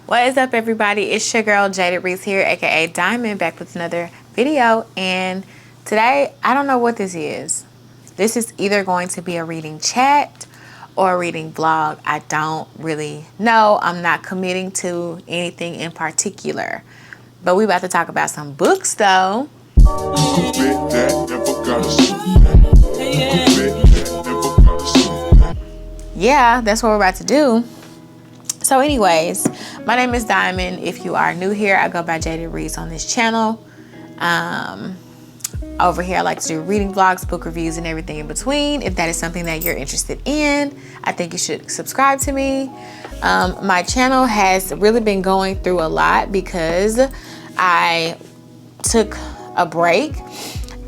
What is up, everybody? It's your girl Jaded Reads here, aka Diamond, back with another video. And today, I don't know what this is. This is either going to be a reading chat or a reading vlog. I don't really know. I'm not committing to anything in particular. But we about to talk about some books, though. Yeah, that's what we're about to do. So anyways, my name is Diamond. If you are new here, I go by Jaded Reads on this channel. Over here, I like to do reading vlogs, book reviews, and everything in between. If that is something that you're interested in, I think you should subscribe to me. My channel has really been going through a lot because I took a break.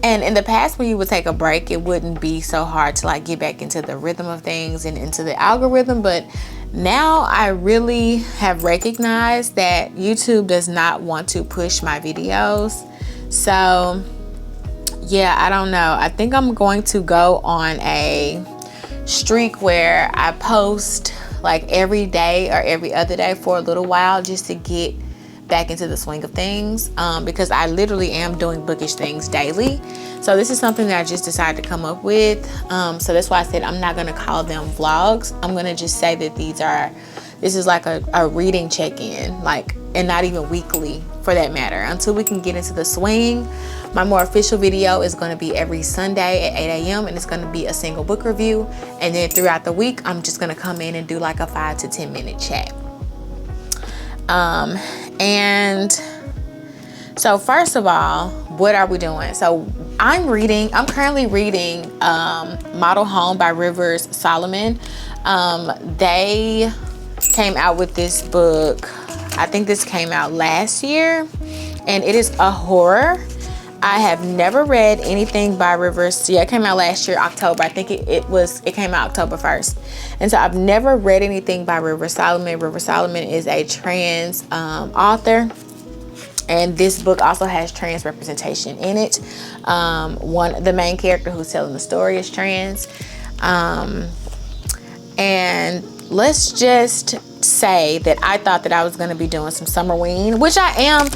And in the past, when you would take a break, it wouldn't be so hard to like get back into the rhythm of things and into the algorithm. But now I really have recognized that YouTube does not want to push my videos. So yeah, I don't know. I think I'm going to go on a streak where I post like every day or every other day for a little while just to get back into the swing of things, because I literally am doing bookish things daily. So this is something that I just decided to come up with. So that's why I said I'm not going to call them vlogs. I'm going to just say that this is like a reading check-in, like, and not even weekly for that matter, until we can get into the swing. My more official video is going to be every Sunday at 8 a.m. and it's going to be a single book review. And then throughout the week, I'm just going to come in and do like a 5 to 10 minute chat. And so first of all, what are we doing? So I'm currently reading Model Home by Rivers Solomon. They came out with this book, I think this came out last year, and it is a horror. I have never read anything by Rivers. Yeah, it came out last year, October. I think it came out October 1st. And so I've never read anything by Rivers Solomon. Rivers Solomon is a trans author. And this book also has trans representation in it. The main character who's telling the story is trans. And let's just say that I thought that I was going to be doing some Summerween, which I am.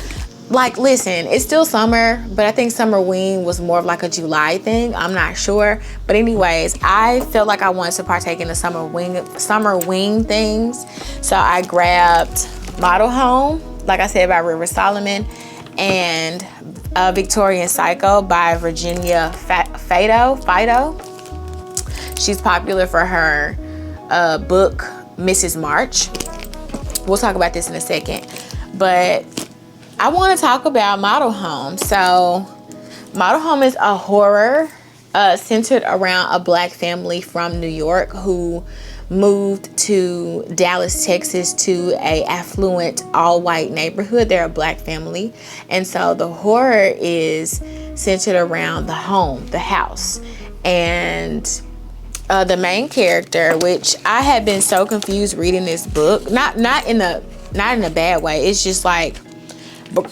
Like, listen, it's still summer, but I think Summerween was more of like a July thing. I'm not sure. But anyways, I felt like I wanted to partake in the Summerween things. So I grabbed Model Home, like I said, by Rivers Solomon, and Victorian Psycho by Virginia Fido. She's popular for her book, Mrs. March. We'll talk about this in a second. But I want to talk about Model Home. So Model Home is a horror centered around a Black family from New York who moved to Dallas, Texas, to a affluent all-white neighborhood. They're a Black family. And so the horror is centered around the home, the house. And the main character, which I had been so confused reading this book, not in a bad way. It's just like,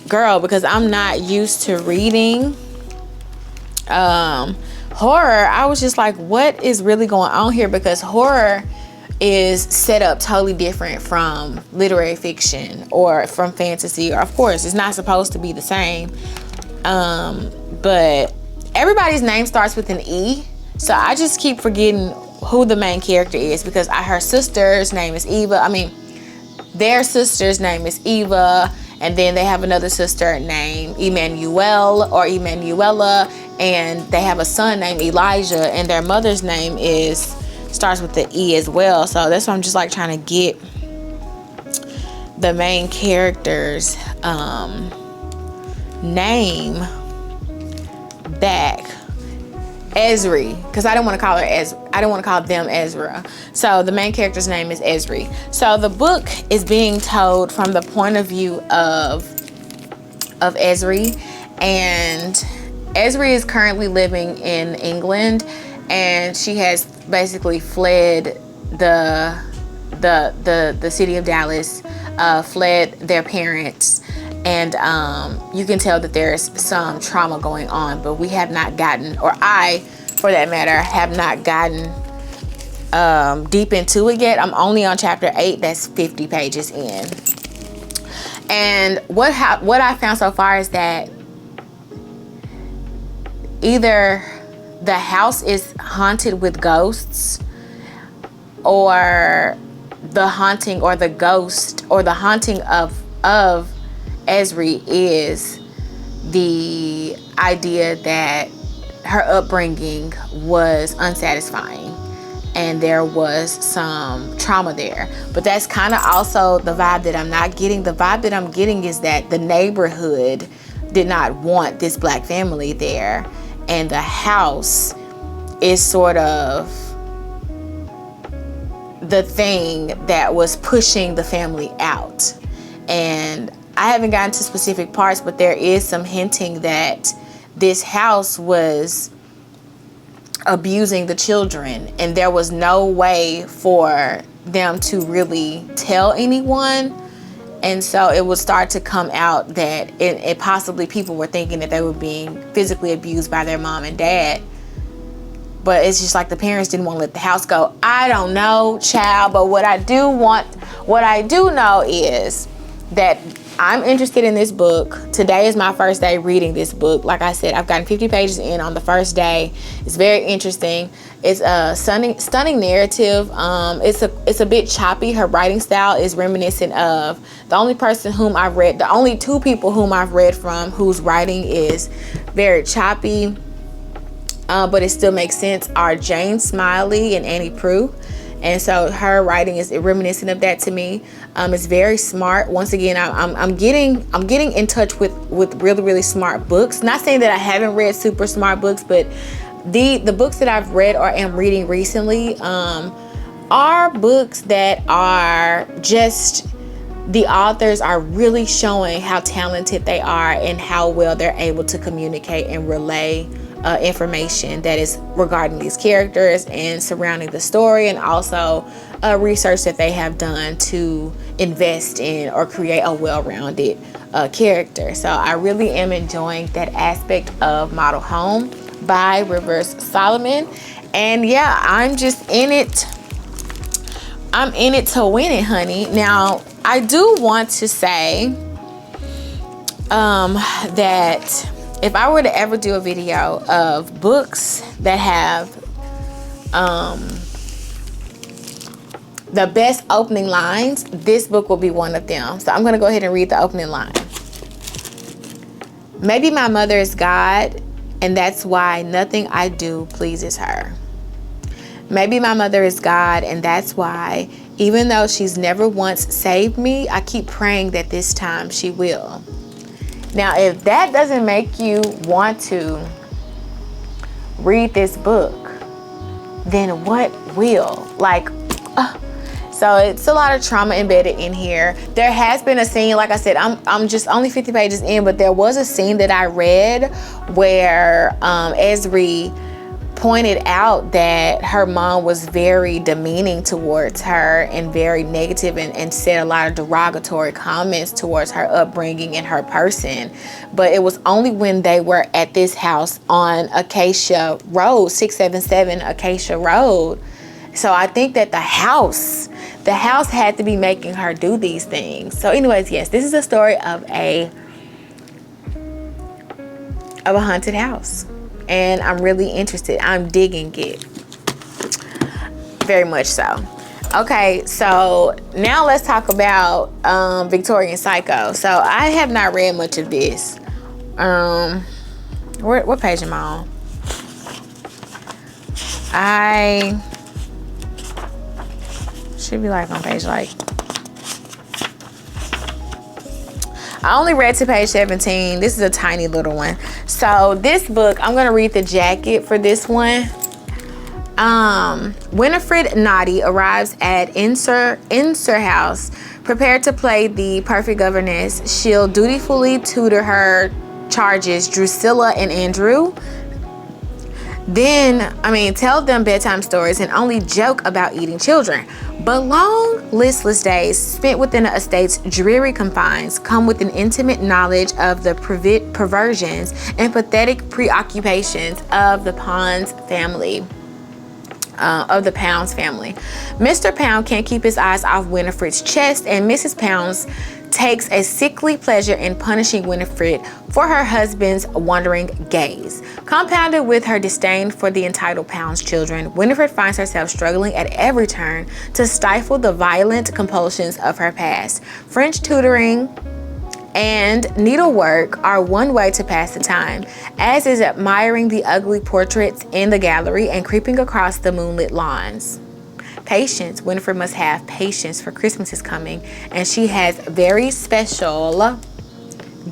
girl, because I'm not used to reading horror, I was just like, what is really going on here? Because horror is set up totally different from literary fiction or from fantasy, or of course it's not supposed to be the same. But everybody's name starts with an E, so I just keep forgetting who the main character is, because her sister's name is Eva. Their sister's name is Eva. And then they have another sister named Emmanuel or Emanuela, and they have a son named Elijah, and their mother's name starts with the E as well. So that's why I'm just like trying to get the main character's name back. Esri, because I don't want to call them Ezra. So the main character's name is Esri. So the book is being told from the point of view of Esri, and Esri is currently living in England, and she has basically fled the city of Dallas, fled their parents. And you can tell that there's some trauma going on, but we have not gotten, or I, for that matter, have not gotten deep into it yet. I'm only on chapter 8. That's 50 pages in. And what I found so far is that either the house is haunted with ghosts, or the haunting or the ghost or the haunting of Esri is the idea that her upbringing was unsatisfying and there was some trauma there. But that's kind of also the vibe that I'm not getting. The vibe that I'm getting is that the neighborhood did not want this black family there, and the house is sort of the thing that was pushing the family out. And I haven't gotten to specific parts, but there is some hinting that this house was abusing the children, and there was no way for them to really tell anyone. And so it would start to come out that it possibly people were thinking that they were being physically abused by their mom and dad. But it's just like the parents didn't want to let the house go. I don't know, child. But what I do know is that I'm interested in this book. Today is my first day reading this book. Like I said, I've gotten 50 pages in on the first day. It's very interesting. It's a stunning narrative. It's a bit choppy. Her writing style is reminiscent of the only two people whom I've read from whose writing is very choppy, but it still makes sense, are Jane Smiley and Annie Proulx. And so her writing is reminiscent of that to me. It's very smart. Once again, I'm getting in touch with really, really smart books. Not saying that I haven't read super smart books, but the books that I've read or am reading recently are books that are just, the authors are really showing how talented they are and how well they're able to communicate and relay information that is regarding these characters and surrounding the story, and also research that they have done to invest in or create a well-rounded character. So I really am enjoying that aspect of Model Home by Rivers Solomon. And yeah, I'm just in it. I'm in it to win it, honey. Now, I do want to say that if I were to ever do a video of books that have the best opening lines, this book will be one of them. So I'm going to go ahead and read the opening line. Maybe my mother is God, and that's why nothing I do pleases her. Maybe my mother is God, and that's why, even though she's never once saved me, I keep praying that this time she will. Now, if that doesn't make you want to read this book, then what will? So it's a lot of trauma embedded in here. There has been a scene, like I said, I'm just only 50 pages in, but there was a scene that I read where Esri pointed out that her mom was very demeaning towards her and very negative, and said a lot of derogatory comments towards her upbringing and her person. But it was only when they were at this house on Acacia Road, 677 Acacia Road. So I think that the house had to be making her do these things. So anyways, yes, this is a story of a haunted house. And I'm really interested. I'm digging it. Very much so. Okay, so now let's talk about Victorian Psycho. So I have not read much of this. What page am I on? I should be like on page I only read to page 17. This is a tiny little one. So this book, I'm gonna read the jacket for this one. Winifred Noddy arrives at Inser House, prepared to play the perfect governess. She'll dutifully tutor her charges, Drusilla and Andrew. Tell them bedtime stories and only joke about eating children. But long, listless days spent within the estate's dreary confines come with an intimate knowledge of the perversions and pathetic preoccupations of the Pounds family. Mr. Pound can't keep his eyes off Winifred's chest, and Mrs. Pounds takes a sickly pleasure in punishing Winifred for her husband's wandering gaze. Compounded with her disdain for the entitled Pound's children, Winifred finds herself struggling at every turn to stifle the violent compulsions of her past. French tutoring and needlework are one way to pass the time, as is admiring the ugly portraits in the gallery and creeping across the moonlit lawns. Patience. Winifred must have patience, for Christmas is coming, and she has very special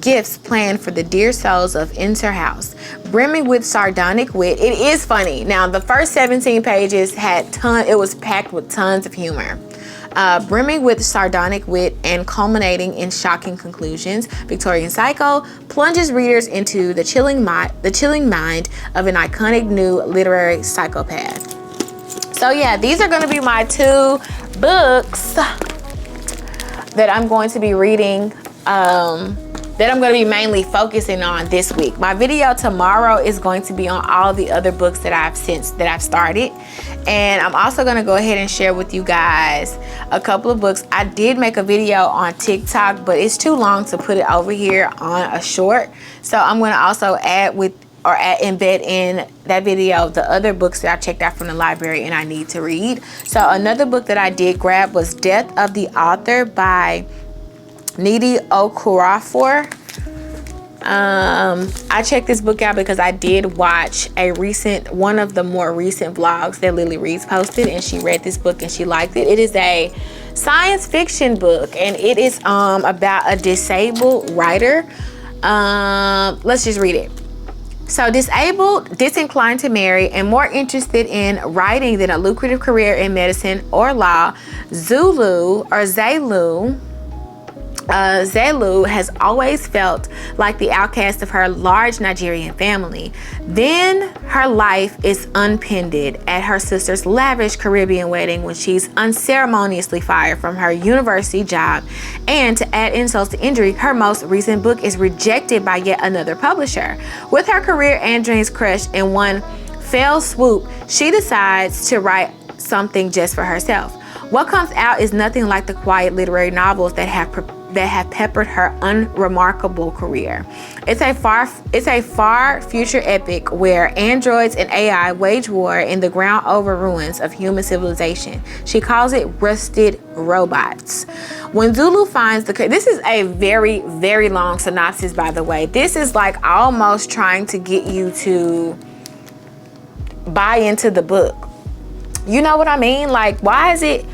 gifts planned for the dear souls of Enter House. Brimming with sardonic wit. It is funny. Now, the first 17 pages it was packed with tons of humor. Brimming with sardonic wit and culminating in shocking conclusions, Victorian Psycho plunges readers into the chilling mind of an iconic new literary psychopath. So yeah, these are going to be my 2 books that I'm going to be reading, that I'm going to be mainly focusing on this week. My video tomorrow is going to be on all the other books that I've started. And I'm also going to go ahead and share with you guys a couple of books. I did make a video on TikTok, but it's too long to put it over here on a short. So I'm going to also embed in that video the other books that I checked out from the library and I need to read. So another book that I did grab was Death of the Author by Nnedi Okorafor. I checked this book out because I did watch one of the more recent vlogs that Lily Reads posted, and she read this book and she liked it. It is a science fiction book, and it is about a disabled writer. Let's just read it. So, disabled, disinclined to marry, and more interested in writing than a lucrative career in medicine or law, Zelu has always felt like the outcast of her large Nigerian family. Then her life is unpinned at her sister's lavish Caribbean wedding when she's unceremoniously fired from her university job. And to add insult to injury, her most recent book is rejected by yet another publisher. With her career and dreams crushed in one fell swoop, she decides to write something just for herself. What comes out is nothing like the quiet literary novels that have peppered her unremarkable career. It's a far future epic where androids and AI wage war in the ground over ruins of human civilization. She calls it Rusted Robots. When Zulu finds this is a very, very long synopsis, by the way. This is like almost trying to get you to buy into the book. You know what I mean? Like, why is it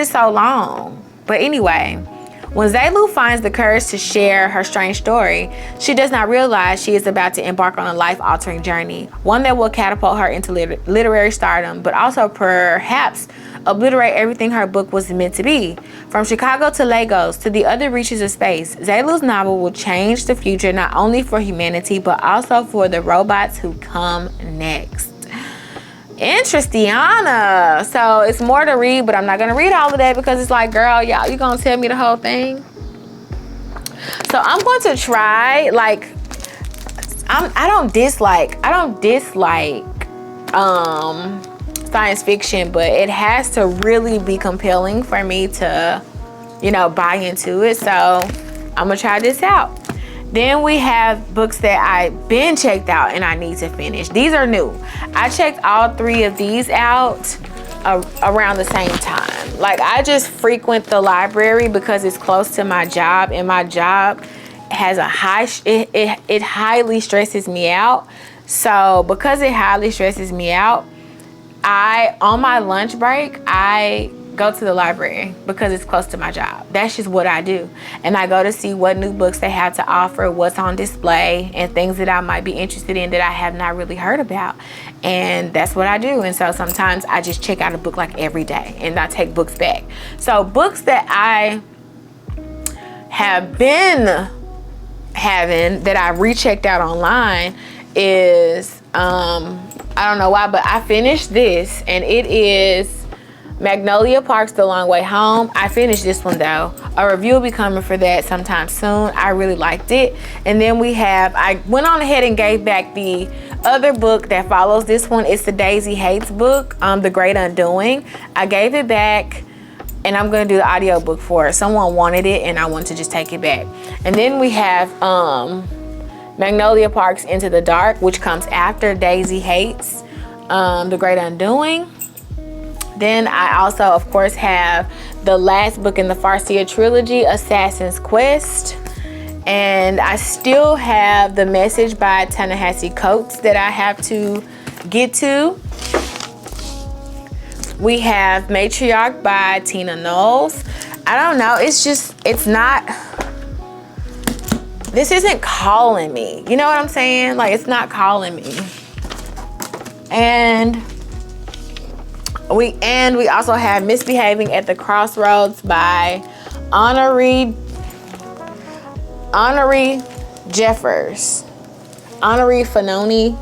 so long? But anyway, when Zelu finds the courage to share her strange story, she does not realize she is about to embark on a life-altering journey, one that will catapult her into literary stardom, but also perhaps obliterate everything her book was meant to be. From Chicago to Lagos to the other reaches of space, Zelu's novel will change the future not only for humanity, but also for the robots who come next. Interestiana. So it's more to read, but I'm not gonna read all of that because it's like, girl, y'all, you gonna tell me the whole thing? So I'm going to try, like, I don't dislike science fiction, but it has to really be compelling for me to, buy into it. So I'm gonna try this out. Then we have books that I've been checked out and I need to finish. These are new. I checked all 3 of these out around the same time. Like, I just frequent the library because it's close to my job, and my job has it highly stresses me out. So because it highly stresses me out, on my lunch break, I go to the library because it's close to my job. That's just what I do. And I go to see what new books they have to offer, what's on display, and things that I might be interested in that I have not really heard about. And that's what I do. And so sometimes I just check out a book like every day and I take books back. So books that I have been having that I rechecked out online is, I don't know why, but I finished this, and it is Magnolia Park's The Long Way Home. I finished this one though. A review will be coming for that sometime soon. I really liked it. And then I went on ahead and gave back the other book that follows this one. It's the Daisy Hates book, The Great Undoing. I gave it back and I'm gonna do the audiobook for it. Someone wanted it and I want to just take it back. And then we have Magnolia Park's Into the Dark, which comes after Daisy Hates The Great Undoing. Then I also, of course, have the last book in the Farseer trilogy, Assassin's Quest. And I still have The Message by Ta-Nehisi Coates that I have to get to. We have Matriarch by Tina Knowles. I don't know, it's not, this isn't calling me. You know what I'm saying? Like, it's not calling me. And we also have Misbehaving at the Crossroads by Honoree Fanoni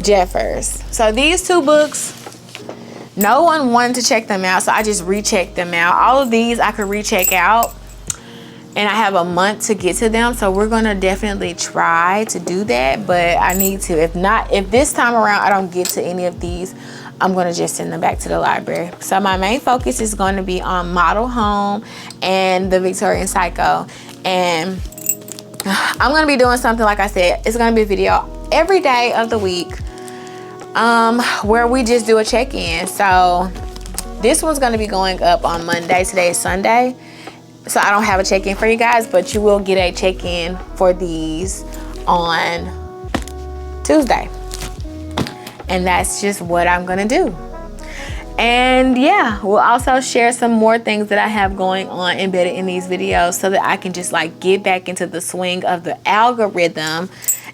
Jeffers. So these two books, no one wanted to check them out, so I just rechecked them out. All of these I could recheck out, and I have a month to get to them, so we're gonna definitely try to do that, but I need to. If this time around I don't get to any of these, I'm gonna just send them back to the library. So my main focus is going to be on Model Home and the Victorian Psycho, and I'm gonna be doing something, like I said, it's gonna be a video every day of the week where we just do a check-in. So this one's gonna be going up on Monday. Today is Sunday, so I don't have a check-in for you guys, but you will get a check-in for these on Tuesday. And that's just what I'm gonna do. And yeah, we'll also share some more things that I have going on embedded in these videos so that I can just like get back into the swing of the algorithm,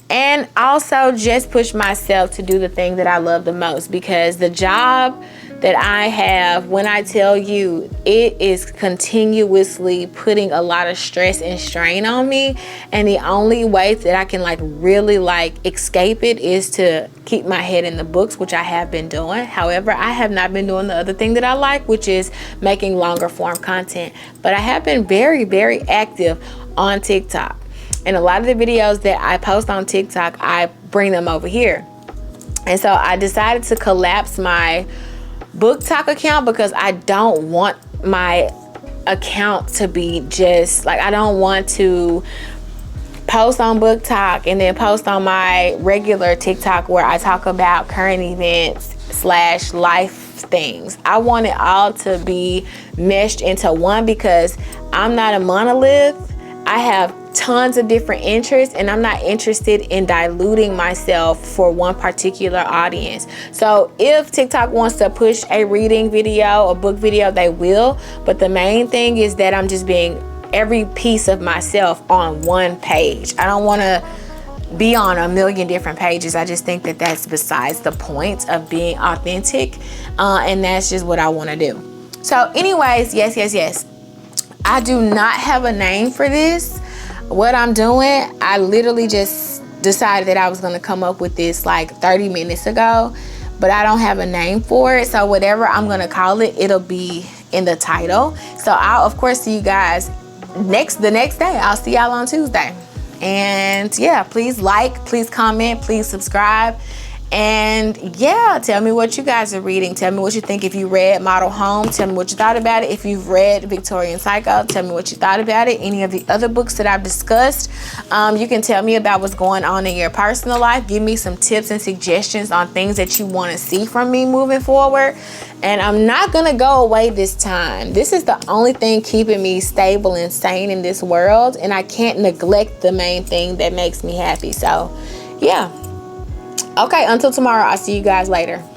and also just push myself to do the thing that I love the most, because the job that I have, when I tell you, it is continuously putting a lot of stress and strain on me, and the only way that I can like really like escape it is to keep my head in the books, which I have been doing. However, I have not been doing the other thing that I like, which is making longer form content. But I have been very, very active on TikTok, and a lot of the videos that I post on TikTok, I bring them over here. And so I decided to collapse my BookTok account, because I don't want my account to be just like, I don't want to post on BookTok and then post on my regular TikTok where I talk about current events / life things. I want it all to be meshed into one, because I'm not a monolith. I have tons of different interests, and I'm not interested in diluting myself for one particular audience. So if TikTok wants to push a reading video, a book video, they will. But the main thing is that I'm just being every piece of myself on one page. I don't want to be on a million different pages. I just think that that's besides the point of being authentic. And that's just what I want to do. So anyways, yes. I do not have a name for this. What I'm doing, I literally just decided that I was going to come up with this like 30 minutes ago, but I don't have a name for it. So whatever I'm going to call it, it'll be in the title. So I'll of course see you guys the next day. I'll see y'all on Tuesday. And yeah, please like, please comment, please subscribe. And yeah, tell me what you guys are reading. Tell me what you think. If you read Model Home, tell me what you thought about it. If you've read Victorian Psycho, tell me what you thought about it. Any of the other books that I've discussed, you can tell me about what's going on in your personal life. Give me some tips and suggestions on things that you want to see from me moving forward. And I'm not gonna go away this time. This is the only thing keeping me stable and sane in this world, and I can't neglect the main thing that makes me happy. So yeah. Okay, until tomorrow, I'll see you guys later.